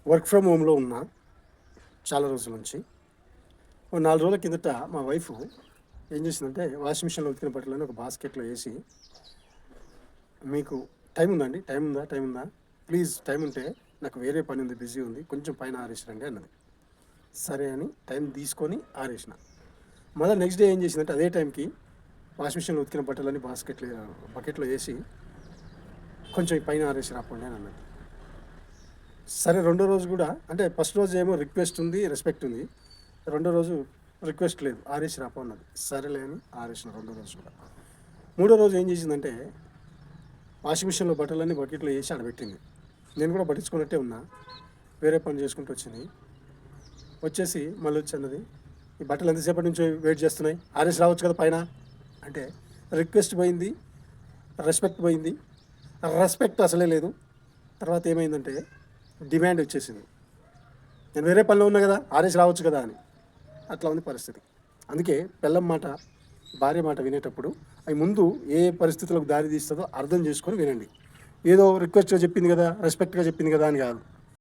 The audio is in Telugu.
వర్క్ ఫ్రమ్ హోమ్లో ఉన్నా చాలా రోజుల నుంచి. ఓ 4 రోజుల కిందట మా వైఫు ఏం చేసిందంటే, వాషింగ్ మిషన్‌లో ఉతికిన బట్టలని ఒక బాస్కెట్‌లో ఏసి, "మీకు టైం ఉందా అండి? టైం ఉందా? టైం ఉందా? ప్లీజ్ టైం ఉంటే నాకు వేరే పని ఉంది, బిజీ ఉంది. కొంచెం పైన ఆరేసిరండి" అన్నది. సరే అని టైం తీసుకొని ఆరేసిన. మళ్ళా నెక్స్ట్ డే ఏం చేసిందంటే, అదే టైంకి వాషింగ్ మిషన్‌లో ఉతికిన బట్టలన్నీ బకెట్‌లో ఏసి, "కొంచెం ఈ పైన ఆరేసి రాపోండి" అని అన్నది. సరే రెండో రోజు కూడా అంటే ఫస్ట్ రోజు ఏమో రిక్వెస్ట్ ఉంది, రెస్పెక్ట్ ఉంది. రెండో రోజు రిక్వెస్ట్ లేదు, ఆరేసి రాపో అన్నది. సరేలే అని ఆరేసిన రెండో రోజు కూడా. మూడో రోజు ఏం చేసిందంటే, వాషింగ్ మిషన్‌లో బట్టలన్నీ బకెట్‌లో ఏసి ఆడ పెట్టింది. నేను కూడా పట్టించుకున్నట్టే ఉన్నా. వేరే పని చేసుకుంటూ వచ్చింది. వచ్చేసి మళ్ళీ వచ్చి అన్నది, "ఈ బట్టలు ఎంతసేపటి నుంచి వెయిట్ చేస్తున్నాయి, ఆరేసి రావచ్చు కదా పైన" అంటే రిక్వెస్ట్ పోయింది, రెస్పెక్ట్ పోయింది. రెస్పెక్ట్ అసలే లేదు. తర్వాత ఏమైందంటే డిమాండ్ వచ్చేసింది. నేను వేరే పనిలో ఉన్నా కదా, ఆరేసి రావచ్చు కదా అని. అట్లా ఉంది పరిస్థితి. అందుకే పెళ్ళాం మాట, భార్య మాట వినేటప్పుడు అవి ముందు ఏ పరిస్థితులకు దారి తీస్తుందో అర్థం చేసుకొని వినండి. ఏదో రిక్వెస్ట్‌గా చెప్పింది కదా, రెస్పెక్ట్‌గా చెప్పింది కదా అని కాదు.